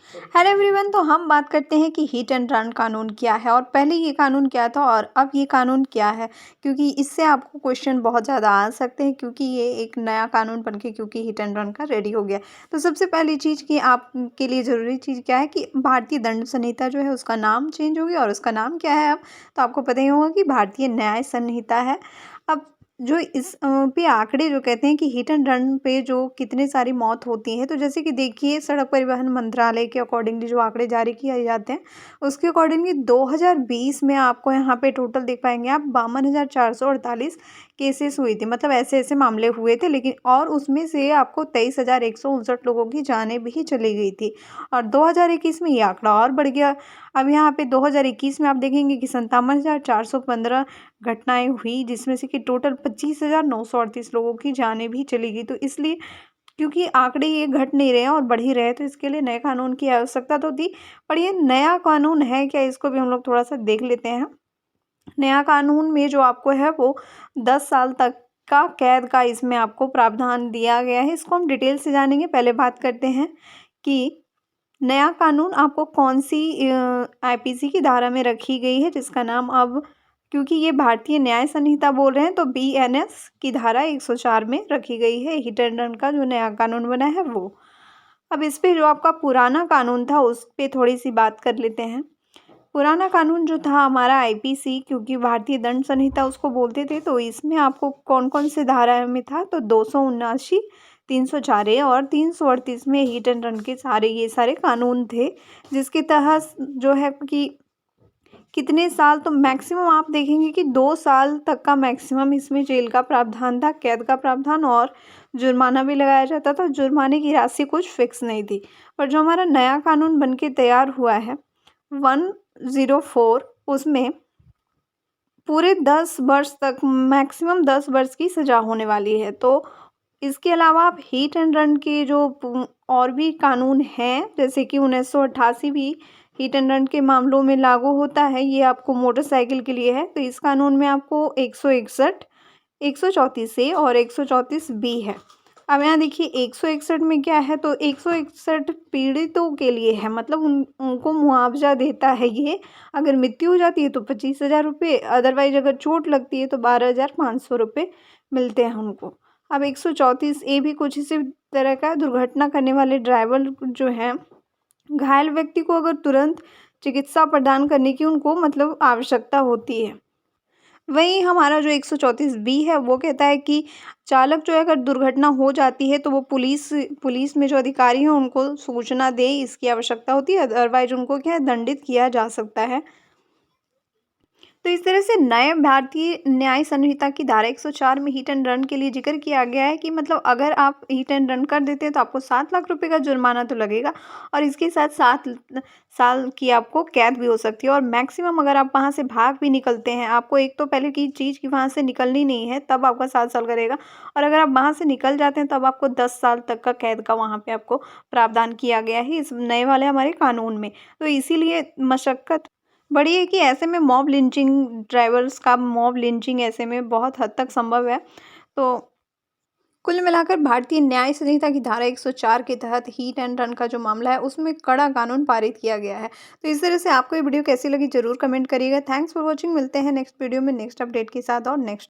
Hello everyone, तो हम बात करते हैं कि हिट एंड रन कानून क्या है और पहले ये कानून क्या था और अब ये कानून क्या है। क्योंकि इससे आपको क्वेश्चन बहुत ज़्यादा आ सकते हैं, क्योंकि ये एक नया कानून बन के क्योंकि हिट एंड रन का रेडी हो गया। तो सबसे पहली चीज़ कि आपके लिए ज़रूरी चीज़ क्या है कि भारतीय दंड संहिता जो है उसका नाम चेंज हो गया। और उसका नाम क्या है अब, तो आपको पता ही होगा कि भारतीय न्याय संहिता है। अब जो इस पे आंकड़े जो कहते हैं कि हिट एंड रन पे जो कितने सारी मौत होती है, तो जैसे कि देखिए सड़क परिवहन मंत्रालय के अकॉर्डिंगली जो आंकड़े जारी किए जाते हैं उसके अकॉर्डिंगली 2020 में आपको यहाँ पे टोटल देख पाएंगे आप 52,448 केसेस हुई थी, मतलब ऐसे ऐसे मामले हुए थे। लेकिन और उसमें से आपको 23,159 लोगों की जानें भी चली गई थी। और 2021 में ये आंकड़ा और बढ़ गया। अब यहाँ पे 2021 में आप देखेंगे कि 57,415 घटनाएं हुई, जिसमें से कि टोटल 25,938 लोगों की जानें भी चली गई। तो इसलिए क्योंकि आंकड़े ये घट नहीं रहे हैं और बढ़ ही रहे हैं, तो इसके लिए नए कानून की आवश्यकता तो थी। पर ये नया कानून है क्या, इसको भी हम लोग थोड़ा सा देख लेते हैं। नया कानून में जो आपको है वो 10 साल तक का कैद का इसमें आपको प्रावधान दिया गया है। इसको हम डिटेल से जानेंगे। पहले बात करते हैं कि नया कानून आपको कौन सी आईपीसी की धारा में रखी गई है, जिसका नाम अब, क्योंकि ये भारतीय न्याय संहिता बोल रहे हैं, तो बीएनएस की धारा 104 में रखी गई है। हिट एंड रन का जो नया कानून बना है वो। अब इस पे जो आपका पुराना कानून था उस पे थोड़ी सी बात कर लेते हैं। पुराना कानून जो था हमारा आईपीसी, क्योंकि भारतीय दंड संहिता उसको बोलते थे, तो इसमें आपको कौन कौन से धारा में था, तो 279, 304 और 338 में हिट एंड रन के ये सारे कानून थे। जिसके तहत जो है कि कितने साल, तो मैक्सिमम आप देखेंगे कि 2 साल तक का मैक्सिमम इसमें जेल का प्रावधान था, कैद का प्रावधान, और जुर्माना भी लगाया जाता था। जुर्माने की राशि कुछ फिक्स नहीं थी। पर जो हमारा नया कानून बन के तैयार हुआ है 104, उसमें पूरे 10 वर्ष तक, मैक्सिमम 10 वर्ष की सज़ा होने वाली है। तो इसके अलावा आप हिट एंड रन के जो और भी कानून हैं, जैसे कि 1988 भी हिट एंड रन के मामलों में लागू होता है। ये आपको मोटरसाइकिल के लिए है। तो इस कानून में आपको 161, 134 ए और 134 बी है। अब यहाँ देखिए 161 में क्या है, तो 161 पीड़ितों के लिए है, मतलब उनको मुआवजा देता है ये। अगर मृत्यु हो जाती है तो 25,000 रुपये, अदरवाइज अगर चोट लगती है तो 12,500 रुपये मिलते हैं उनको। अब 134 ए भी कुछ इसी तरह का, दुर्घटना करने वाले ड्राइवर जो हैं, घायल व्यक्ति को अगर तुरंत चिकित्सा प्रदान करने की उनको मतलब आवश्यकता होती है। वहीं हमारा जो 134 बी है वो कहता है कि चालक जो है अगर दुर्घटना हो जाती है तो वो पुलिस में जो अधिकारी हैं उनको सूचना दे, इसकी आवश्यकता होती है। अदरवाइज उनको क्या है, दंडित किया जा सकता है। तो इस तरह से नए भारतीय न्याय संहिता की धारा 104 में हिट एंड रन के लिए जिक्र किया गया है कि मतलब अगर आप हिट एंड रन कर देते हैं तो आपको 7 लाख रुपए का जुर्माना तो लगेगा, और इसके साथ 7 साल की आपको कैद भी हो सकती है। और मैक्सिमम अगर आप वहाँ से भाग भी निकलते हैं, आपको एक तो पहले की चीज़ कि वहाँ से निकलनी नहीं है, तब आपका 7 साल का रहेगा। और अगर आप वहाँ से निकल जाते हैं तब आपको 10 साल तक का कैद का वहाँ पे आपको प्रावधान किया गया है इस नए वाले हमारे कानून में। तो इसीलिए मशक्क़त बड़ी है कि ऐसे में मॉब लिंचिंग, ड्राइवर्स का मॉब लिंचिंग ऐसे में बहुत हद तक संभव है। तो कुल मिलाकर भारतीय न्याय संहिता की धारा 104 के तहत हिट एंड रन का जो मामला है उसमें कड़ा कानून पारित किया गया है। तो इस तरह से आपको ये वीडियो कैसी लगी ज़रूर कमेंट करिएगा। Thanks for watching. मिलते हैं नेक्स्ट वीडियो में नेक्स्ट अपडेट के साथ और नेक्स्ट